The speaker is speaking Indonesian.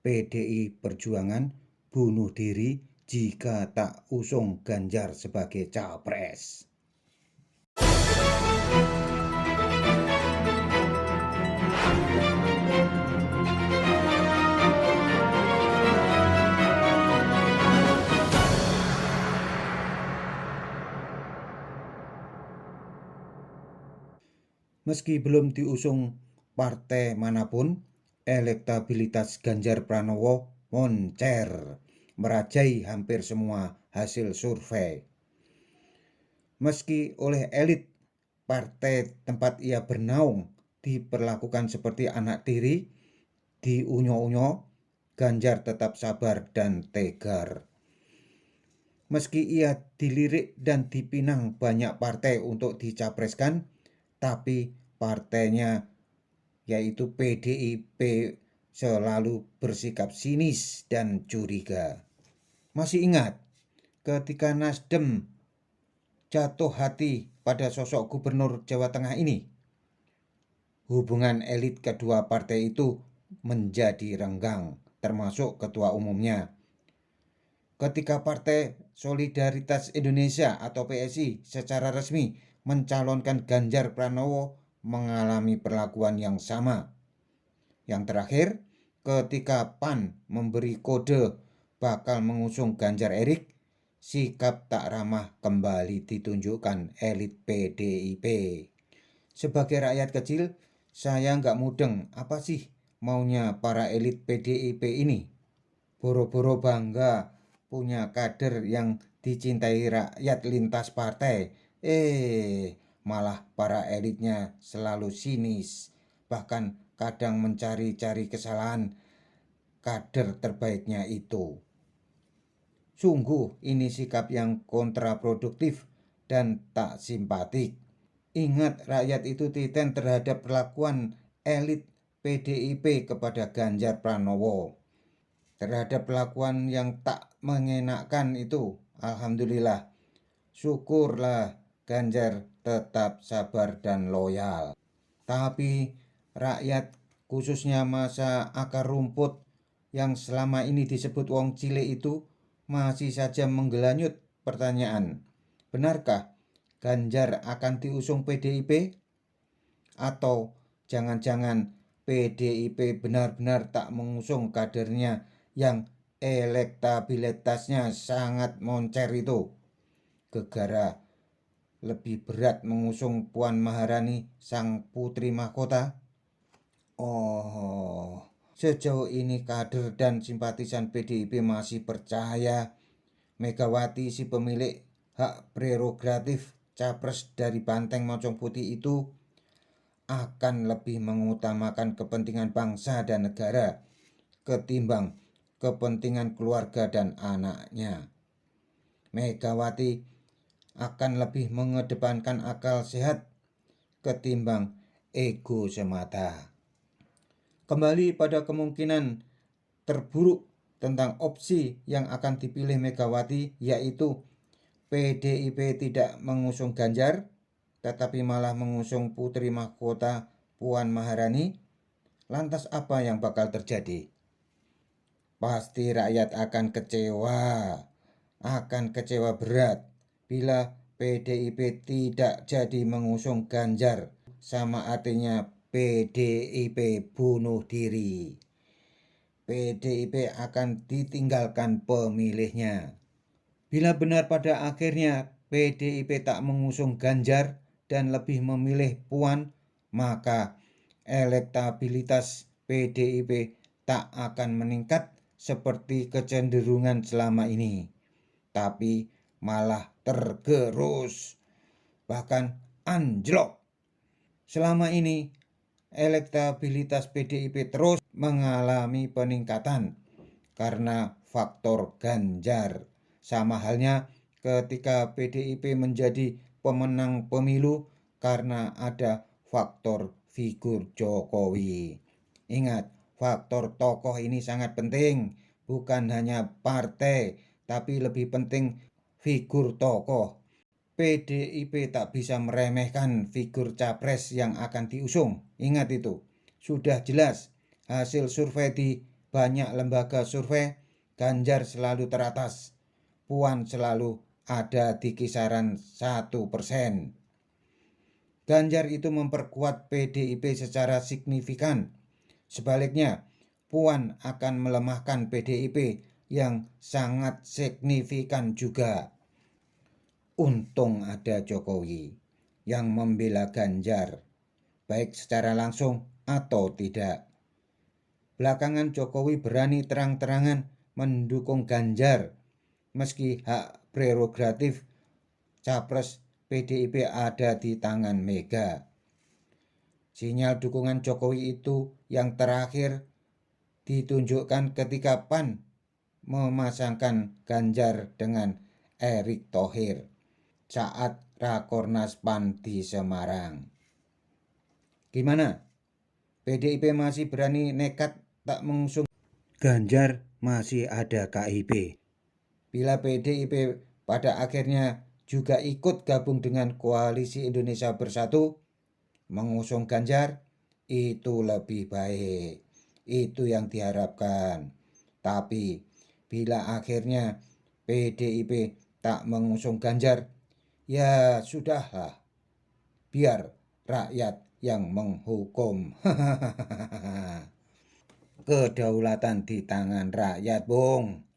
PDI Perjuangan bunuh diri jika tak usung Ganjar sebagai capres. Meski belum diusung partai manapun, elektabilitas Ganjar Pranowo moncer, merajai hampir semua hasil survei. Meski oleh elit partai tempat ia bernaung diperlakukan seperti anak tiri, diunyo-unyo, Ganjar tetap sabar dan tegar. Meski ia dilirik dan dipinang banyak partai untuk dicapreskan, tapi partainya yaitu PDIP selalu bersikap sinis dan curiga. Masih ingat ketika Nasdem jatuh hati pada sosok gubernur Jawa Tengah ini? Hubungan elit kedua partai itu menjadi renggang, termasuk ketua umumnya. Ketika Partai Solidaritas Indonesia atau PSI secara resmi mencalonkan Ganjar Pranowo mengalami perlakuan yang sama. Yang terakhir, ketika PAN memberi kode bakal mengusung Ganjar Erik, sikap tak ramah kembali ditunjukkan elit PDIP. Sebagai rakyat kecil, saya nggak mudeng apa sih maunya para elit PDIP ini. Boro-boro bangga punya kader yang dicintai rakyat lintas partai. Malah para elitnya selalu sinis, bahkan kadang mencari-cari kesalahan kader terbaiknya itu. Sungguh ini sikap yang kontraproduktif dan tak simpatik. Ingat, rakyat itu titen terhadap perlakuan elit PDIP kepada Ganjar Pranowo. Terhadap perlakuan yang tak mengenakan itu, alhamdulillah, syukurlah Ganjar tetap sabar dan loyal. Tapi rakyat, khususnya masa akar rumput yang selama ini disebut wong cilik itu, masih saja menggelanyut pertanyaan, benarkah Ganjar akan diusung PDIP? Atau jangan-jangan PDIP benar-benar tak mengusung kadernya yang elektabilitasnya sangat moncer itu, gegara lebih berat mengusung Puan Maharani sang putri mahkota? Sejauh ini kader dan simpatisan PDIP masih percaya Megawati, si pemilik hak prerogatif capres dari Banteng Moncong Putih itu, akan lebih mengutamakan kepentingan bangsa dan negara ketimbang kepentingan keluarga dan anaknya. Megawati akan lebih mengedepankan akal sehat ketimbang ego semata. Kembali pada kemungkinan terburuk tentang opsi yang akan dipilih Megawati, yaitu PDIP tidak mengusung Ganjar, tetapi malah mengusung putri mahkota Puan Maharani. Lantas apa yang bakal terjadi? Pasti rakyat akan kecewa berat bila PDIP tidak jadi mengusung Ganjar. Sama artinya PDIP bunuh diri. PDIP akan ditinggalkan pemilihnya. Bila benar pada akhirnya PDIP tak mengusung Ganjar dan lebih memilih Puan, maka elektabilitas PDIP tak akan meningkat seperti kecenderungan selama ini, tapi malah tergerus, bahkan anjlok. Selama ini elektabilitas PDIP terus mengalami peningkatan karena faktor Ganjar. Sama halnya ketika PDIP menjadi pemenang pemilu karena ada faktor figur Jokowi. Ingat, faktor tokoh ini sangat penting, bukan hanya partai, tapi lebih penting figur tokoh. PDIP tak bisa meremehkan figur capres yang akan diusung. Ingat itu, sudah jelas hasil survei di banyak lembaga survei, Ganjar selalu teratas. Puan selalu ada di kisaran 1%. Ganjar itu memperkuat PDIP secara signifikan. Sebaliknya, Puan akan melemahkan PDIP yang sangat signifikan juga. Untung ada Jokowi yang membela Ganjar, baik secara langsung atau tidak. Belakangan Jokowi berani terang-terangan mendukung Ganjar, meski hak prerogatif capres PDIP ada di tangan Mega. Sinyal dukungan Jokowi itu yang terakhir ditunjukkan ketika PAN memasangkan Ganjar dengan Erick Thohir saat Rakornas PAN di Semarang. Gimana? PDIP masih berani nekat tak mengusung Ganjar, masih ada KIP. Bila PDIP pada akhirnya juga ikut gabung dengan Koalisi Indonesia Bersatu mengusung Ganjar, itu lebih baik. Itu yang diharapkan. Tapi bila akhirnya PDIP tak mengusung Ganjar, ya sudahlah. Biar rakyat yang menghukum. Kedaulatan di tangan rakyat, Bung.